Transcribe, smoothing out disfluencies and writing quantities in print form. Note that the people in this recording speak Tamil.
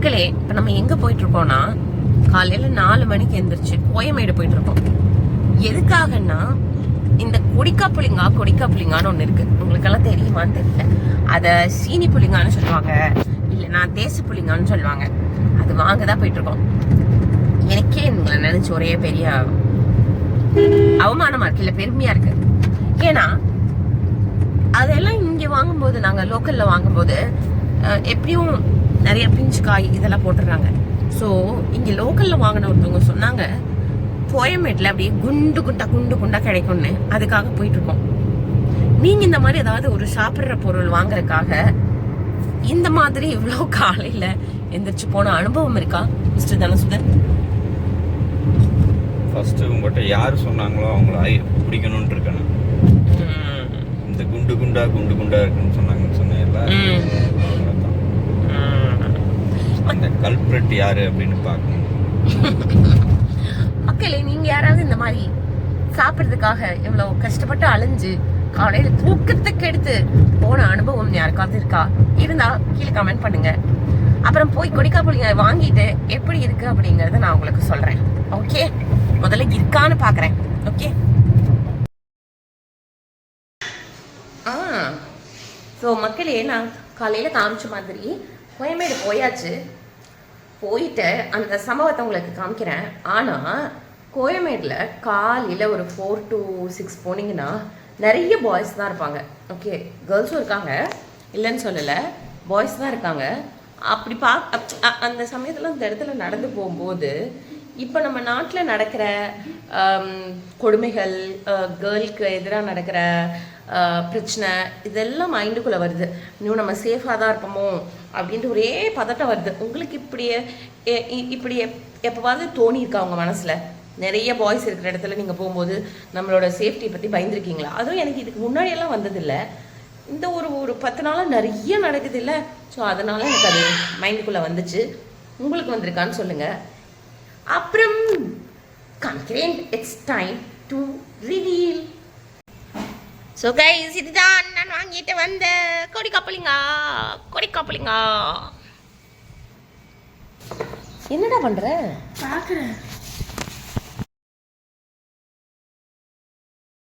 மக்களே, இப்ப நம்ம எங்க போயிட்டு இருக்கோம்னா, காலையில 4 மணிக்கு எந்திரிச்சு கோயமேடு போயிட்டு இருக்கோம். எதுக்காகன்னா, இந்த கொடிக்கா புளிங்கான்னு ஒண்ணு இருக்கு. உங்களுக்கு எல்லாம் தெரியுமான்னு தெரியல. அத சீனி புளிங்கான்னு சொல்லுவாங்க, இல்லைன்னா தேச புளிங்கான்னு சொல்லுவாங்க. அது வாங்கதான் போயிட்டு இருக்கோம். எனக்கே உங்களை நினைச்சு ஒரே பெரிய அவமானமா இருக்கு, இல்ல பெருமையா இருக்கு. ஏன்னா அதெல்லாம் இங்க வாங்கும்போது, நாங்க லோக்கல்ல வாங்கும்போது எப்படியும் நிறைய பிஞ்சு காய் இதெல்லாம் போட்டுறாங்க. ஸோ இங்க லோக்கல்ல வாங்கின ஒருத்தவங்க சொன்னாங்க, கோயம்பேட்டில் அப்படியே குண்டு குண்டா கிடைக்கும்னு. அதுக்காக போயிட்டு இருக்கோம். நீங்க இந்த மாதிரி ஏதாவது ஒரு சாப்பிட்ற பொருள் வாங்குறதுக்காக இந்த மாதிரி இவ்வளோ காலையில எந்திரிச்சு போன அனுபவம் இருக்கா மிஸ்டர் தனசுதன்? ஃபர்ஸ்ட் உங்கள்கிட்ட யார் சொன்னாங்களோ அவங்கள பிடிக்கணும்னு இருக்கேன். இந்த குண்டு குண்டா இருக்குன்னு சொன்னாங்கன்னு சொன்னேன்ல, அந்த கல்பிரட் யாரு அப்படின்னு பார்க்கணும். மக்களே, நீங்க யாராவது இந்த மாதிரி சாப்பிட்றதுக்காக எவ்வளவு கஷ்டப்பட்டு அலைஞ்சு காலையில தூக்கத்துக்கு எடுத்து போன அனுபவம் யாருக்காவது இருக்கா? இருந்தா கீழே கமெண்ட் பண்ணுங்க. அப்புறம் போய் கொடிக்கா புளிங்க வாங்கிட்டு எப்படி இருக்கு அப்படிங்கறத நான் உங்களுக்கு சொல்றேன். ஓகே, முதல்ல இருக்கான்னு பாக்குறேன். ஓகே, ஸோ மக்களே, நான் காலையில் காமிச்ச மாதிரி கோயம்பேடு போயாச்சு. போயிட்டு அந்த சம்பவத்தை உங்களுக்கு காமிக்கிறேன். ஆனால் கோயம்பேடில் காலையில் ஒரு 4 to 6 போனீங்கன்னா நிறைய பாய்ஸ் தான் இருப்பாங்க. ஓகே, கேர்ள்ஸும் இருக்காங்க, இல்லைன்னு சொல்லலை, பாய்ஸ் தான் இருக்காங்க. அப்படி அந்த சமயத்தில் அந்த இடத்துல நடந்து போகும்போது இப்போ நம்ம நாட்டில் நடக்கிற கொடுமைகள், கேர்ளுக்கு எதிராக நடக்கிற பிரச்சனை, இதெல்லாம் மைண்டுக்குள்ளே வருது. இன்னும் நம்ம சேஃபாக தான் இருப்போமோ அப்படின்ட்டு ஒரே பதட்டம் வருது. உங்களுக்கு இப்படி எப்போவாவது தோணியிருக்கா உங்கள் மனசில்? நிறைய பாய்ஸ் இருக்கிற இடத்துல நீங்கள் போகும்போது நம்மளோட சேஃப்டியை பற்றி பயந்துருக்கீங்களா? அதுவும் எனக்கு இதுக்கு முன்னாடியெல்லாம் வந்ததில்லை. இந்த ஒரு 10 நாளாக நிறைய நடக்குது இல்லை. ஸோ அதனால எனக்கு அது மைண்டுக்குள்ளே வந்துச்சு. உங்களுக்கு வந்திருக்கான்னு சொல்லுங்கள். அப்புறம் காமிக்கிறேன். It's time to reveal. So guys, இதுதான் நான் வாங்கிட்டு வந்த கொடிக்கா புளிங்கா. என்னடா பண்ற? பார்க்குறேன்.